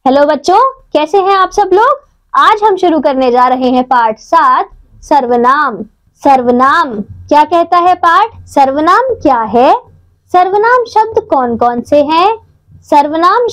Hello बच्चों, कैसे हैं आप सब लोग। आज हम शुरू करने जा रहे हैं पाठ 7 सर्वनाम। सर्वनाम क्या कहता है पाठ? सर्वनाम क्या है? सर्वनाम शब्द कौन कौन से हैं? सर्वनाम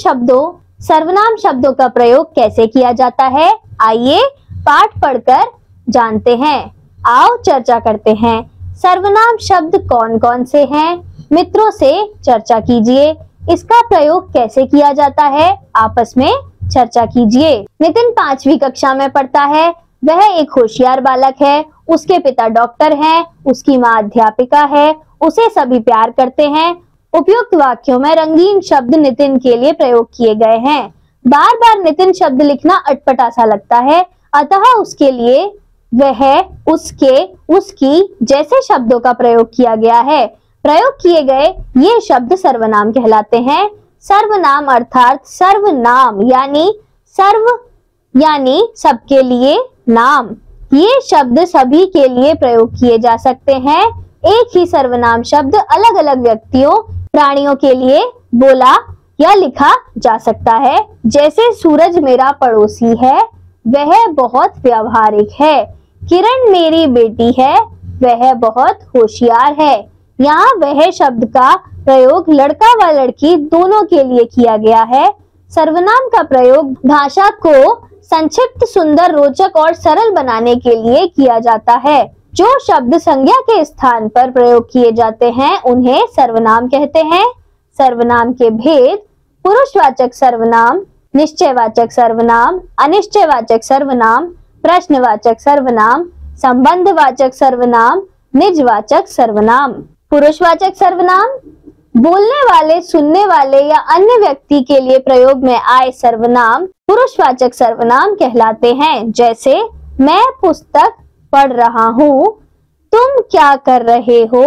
शब्दों का प्रयोग कैसे किया जाता है? आइए पाठ पढ़कर जानते हैं। आओ चर्चा करते हैं। सर्वनाम शब्द कौन कौन से हैं? मित्रों से चर्चा कीजिए। इसका प्रयोग कैसे किया जाता है? आपस में चर्चा कीजिए। नितिन 5वीं कक्षा में पढ़ता है। वह एक होशियार बालक है। उसके पिता डॉक्टर हैं, उसकी माँ अध्यापिका है, उसे सभी प्यार करते हैं। उपयुक्त वाक्यों में रंगीन शब्द नितिन के लिए प्रयोग किए गए हैं। बार बार नितिन शब्द लिखना अटपटा सा लगता है, अतः उसके लिए वह, उसके, उसकी जैसे शब्दों का प्रयोग किया गया है। प्रयोग किए गए ये शब्द सर्वनाम कहलाते हैं। सर्वनाम अर्थात सर्वनाम यानी सबके लिए नाम। ये शब्द सभी के लिए प्रयोग किए जा सकते हैं। एक ही सर्वनाम शब्द अलग अलग व्यक्तियों, प्राणियों के लिए बोला या लिखा जा सकता है। जैसे सूरज मेरा पड़ोसी है, वह बहुत व्यावहारिक है। किरण मेरी बेटी है, वह बहुत होशियार है। यहाँ वह शब्द का प्रयोग लड़का व लड़की दोनों के लिए किया गया है। सर्वनाम का प्रयोग भाषा को संक्षिप्त, सुंदर, रोचक और सरल बनाने के लिए किया जाता है। जो शब्द संज्ञा के स्थान पर प्रयोग किए जाते हैं उन्हें सर्वनाम कहते हैं। सर्वनाम के भेद: पुरुषवाचक सर्वनाम, निश्चयवाचक सर्वनाम, अनिश्चयवाचक सर्वनाम, प्रश्नवाचक सर्वनाम, संबंधवाचक सर्वनाम, निजवाचक सर्वनाम। पुरुषवाचक सर्वनाम बोलने वाले, सुनने वाले या अन्य व्यक्ति के लिए प्रयोग में आए सर्वनाम पुरुषवाचक सर्वनाम कहलाते हैं। जैसे मैं पुस्तक पढ़ रहा हूँ, तुम क्या कर रहे हो,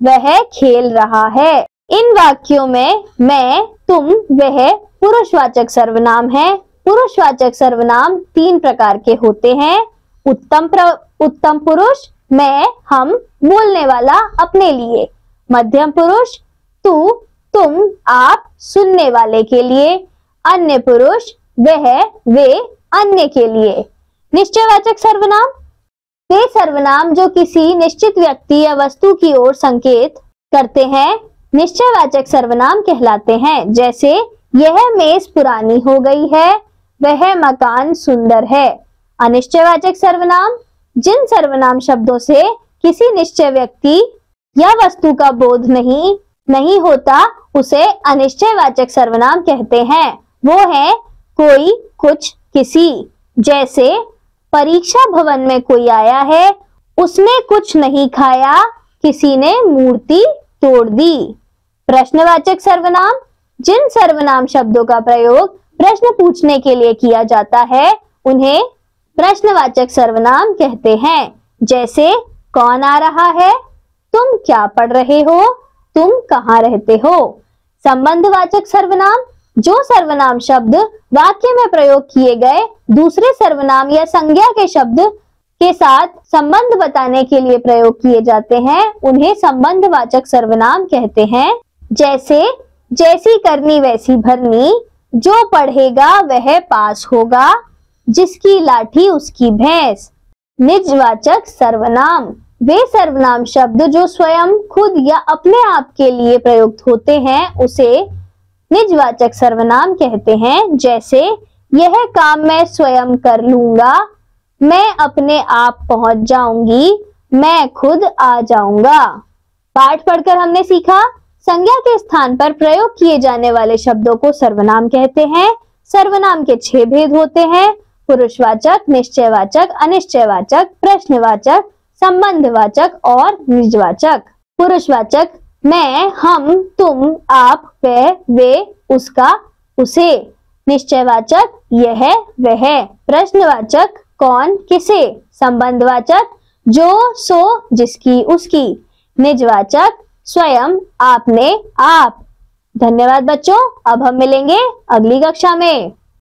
वह खेल रहा है। इन वाक्यों में मैं, तुम, वह पुरुषवाचक सर्वनाम है। पुरुषवाचक सर्वनाम 3 प्रकार के होते हैं: उत्तम पुरुष, मैं, हम, बोलने वाला, अपने लिए। मध्यम पुरुष, तू, तुम, आप, सुनने वाले के लिए। अन्य पुरुष, वह, वे, अन्य के लिए। निश्चयवाचक सर्वनाम वे सर्वनाम जो किसी निश्चित व्यक्ति या वस्तु की ओर संकेत करते हैं, निश्चयवाचक सर्वनाम कहलाते हैं। जैसे यह मेज पुरानी हो गई है, वह मकान सुंदर है। अनिश्चयवाचक सर्वनाम जिन सर्वनाम शब्दों से किसी निश्चय व्यक्ति या वस्तु का बोध नहीं होता उसे अनिश्चयवाचक सर्वनाम कहते हैं। वो है कोई, कुछ, किसी। जैसे परीक्षा भवन में कोई आया है, उसने कुछ नहीं खाया, किसी ने मूर्ति तोड़ दी। प्रश्नवाचक सर्वनाम जिन सर्वनाम शब्दों का प्रयोग प्रश्न पूछने के लिए किया जाता है उन्हें प्रश्नवाचक सर्वनाम कहते हैं। जैसे कौन आ रहा है, तुम क्या पढ़ रहे हो, तुम कहाँ रहते हो। संबंधवाचक सर्वनाम जो सर्वनाम शब्द वाक्य में प्रयोग किए गए दूसरे सर्वनाम या संज्ञा के शब्द के साथ संबंध बताने के लिए प्रयोग किए जाते हैं उन्हें संबंधवाचक सर्वनाम कहते हैं। जैसे जैसी करनी वैसी भरनी, जो पढ़ेगा वह पास होगा, जिसकी लाठी उसकी भैंस। निजवाचक सर्वनाम वे सर्वनाम शब्द जो स्वयं, खुद या अपने आप के लिए प्रयुक्त होते हैं उसे निजवाचक सर्वनाम कहते हैं। जैसे यह काम मैं स्वयं कर लूंगा, मैं अपने आप पहुंच जाऊंगी, मैं खुद आ जाऊंगा। पाठ पढ़कर हमने सीखा संज्ञा के स्थान पर प्रयोग किए जाने वाले शब्दों को सर्वनाम कहते हैं। सर्वनाम के 6 भेद होते हैं: पुरुषवाचक, निश्चयवाचक, अनिश्चयवाचक, प्रश्नवाचक, संबंधवाचक और निजवाचक। पुरुषवाचक मैं, हम, तुम, आप, वह, वे, उसका, उसे। निश्चयवाचक यह, वह। प्रश्नवाचक कौन, किसे। संबंधवाचक जो, सो, जिसकी, उसकी। निजवाचक स्वयं, आपने, आप। धन्यवाद बच्चों, अब हम मिलेंगे अगली कक्षा में।